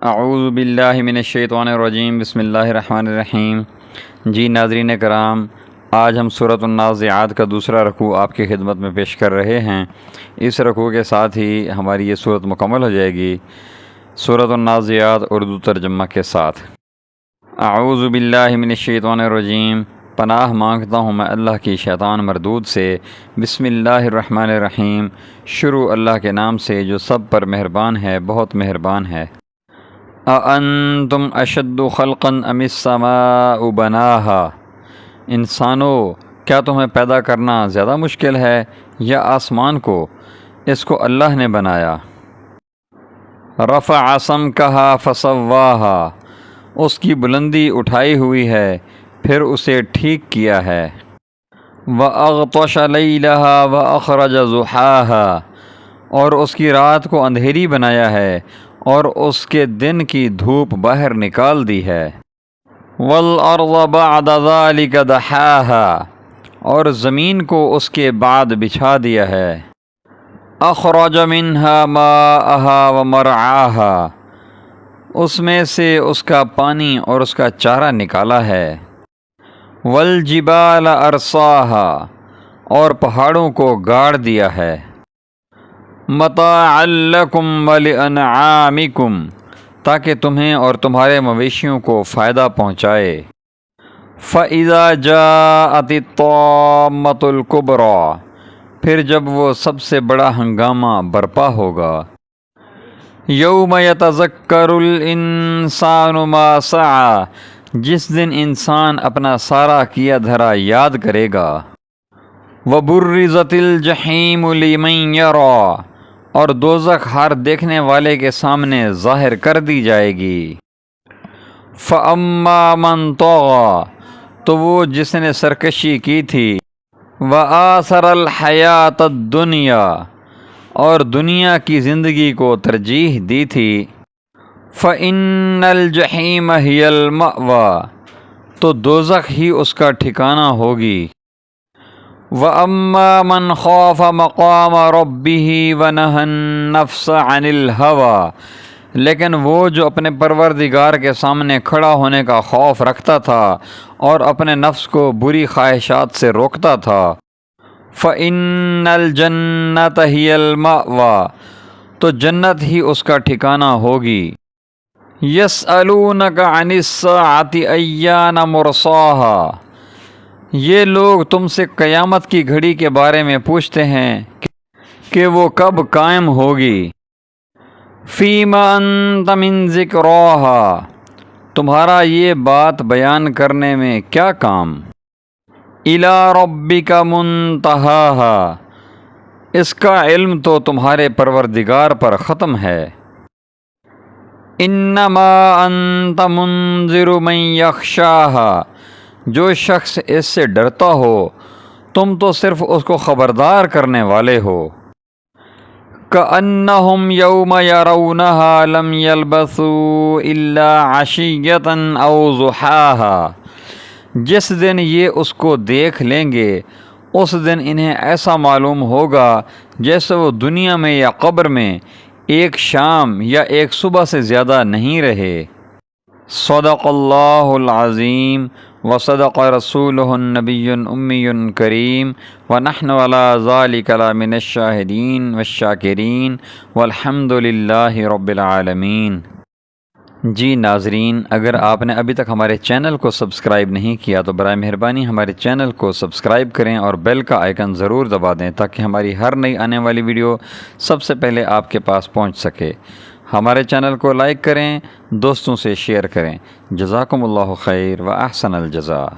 اعوذ باللہ من الشیطان الرجیم، بسم اللہ الرحمن الرحیم۔ جی ناظرین کرام، آج ہم سورۃ النازعات کا دوسرا رکوع آپ کی خدمت میں پیش کر رہے ہیں۔ اس رکوع کے ساتھ ہی ہماری یہ سورت مکمل ہو جائے گی۔ سورۃ النازعات اردو ترجمہ کے ساتھ۔ اعوذ باللہ من الشیطان الرجیم، پناہ مانگتا ہوں میں اللہ کی شیطان مردود سے۔ بسم اللہ الرحمن الرحیم، شروع اللہ کے نام سے جو سب پر مہربان ہے، بہت مہربان ہے۔ اَأَنتُمْ أَشَدُّ خَلْقًا أَمِ السَّمَاءُ بَنَاهَا، انسانوں کیا تمہیں پیدا کرنا زیادہ مشکل ہے یا آسمان کو؟ اس کو اللہ نے بنایا۔ رَفَعَ سَمْكَهَا فَسَوَّاهَا، اس کی بلندی اٹھائی ہوئی ہے پھر اسے ٹھیک کیا ہے۔ وَأَغْطَشَ لَيْلَهَا وَأَخْرَجَ ضُحَاهَا، اور اس کی رات کو اندھیری بنایا ہے اور اس کے دن کی دھوپ باہر نکال دی ہے۔ وَالْأَرْضَ بَعْدَ ذَلِكَ دَحَاهَا، اور زمین کو اس کے بعد بچھا دیا ہے۔ أَخْرَجَ مِنْهَا مَاءَهَا وَمَرْعَاهَا، اس میں سے اس کا پانی اور اس کا چارہ نکالا ہے۔ وَالْجِبَالَ أَرْسَاهَا، اور پہاڑوں کو گاڑ دیا ہے۔ مَتَاعًا لَكُمْ وَلِأَنْعَامِكُمْ، تاکہ تمہیں اور تمہارے مویشیوں کو فائدہ پہنچائے۔ فَإِذَا جَاءَتِ الطَّامَّةُ الْكُبْرَى، پھر جب وہ سب سے بڑا ہنگامہ برپا ہوگا۔ يَوْمَ يَتَذَكَّرُ الْإِنسَانُ مَا سَعَى، جس دن انسان اپنا سارا کیا دھرا یاد کرے گا۔ وَبُرِّزَتِ الْجَحِيمُ لِمَنْ يَرَى، اور دوزخ ہر دیکھنے والے کے سامنے ظاہر کر دی جائے گی۔ فَأَمَّا مَنْ طَغَى، تو وہ جس نے سرکشی کی تھی۔ وَآثَرَ الْحَيَاةَ الدُّنْيَا، اور دنیا کی زندگی کو ترجیح دی تھی۔ فَإِنَّ الْجَحِيمَ هِيَ الْمَأْوَى، تو دوزخ ہی اس کا ٹھکانہ ہوگی۔ وَأَمَّا مَنْ خَافَ مَقَامَ رَبِّهِ وَنَهَى النَّفْسَ عَنِ الْهَوَى، لیکن وہ جو اپنے پروردگار کے سامنے کھڑا ہونے کا خوف رکھتا تھا اور اپنے نفس کو بری خواہشات سے روکتا تھا۔ فَإِنَّ الْجَنَّةَ هِيَ الْمَأْوَى، تو جنت ہی اس کا ٹھکانہ ہوگی۔ يَسْأَلُونَكَ عَنِ السَّاعَةِ أَيَّانَ مُرْسَاهَا، یہ لوگ تم سے قیامت کی گھڑی کے بارے میں پوچھتے ہیں کہ وہ کب قائم ہوگی۔ فِيمَ أَنْتَ مِنْ ذِكْرَاهَا، تمہارا یہ بات بیان کرنے میں کیا کام۔ إِلَى رَبِّكَ مُنْتَهَاهَا، اس کا علم تو تمہارے پروردگار پر ختم ہے۔ إِنَّمَا أَنْتَ مُنْذِرُ مَنْ يَخْشَاهَا، جو شخص اس سے ڈرتا ہو تم تو صرف اس کو خبردار کرنے والے ہو۔ كَأَنَّهُمْ يَوْمَ يَرَوْنَهَا لَمْ يَلْبَثُوا إِلَّا عَشِيَّةً أَوْ ضُحَاهَا، جس دن یہ اس کو دیکھ لیں گے اس دن انہیں ایسا معلوم ہوگا جیسے وہ دنیا میں یا قبر میں ایک شام یا ایک صبح سے زیادہ نہیں رہے۔ صدق اللہ العظیم وصدق رسولہ النبی الأمی الکریم ونحن علی ذلک لمن الشاہدین والشاکرین والحمد للہ رب العالمین۔ جی ناظرین، اگر آپ نے ابھی تک ہمارے چینل کو سبسکرائب نہیں کیا تو برائے مہربانی ہمارے چینل کو سبسکرائب کریں اور بیل کا آئیکن ضرور دبا دیں تاکہ ہماری ہر نئی آنے والی ویڈیو سب سے پہلے آپ کے پاس پہنچ سکے۔ ہمارے چینل کو لائک کریں، دوستوں سے شیئر کریں۔ جزاکم اللہ خیر و احسن الجزاء۔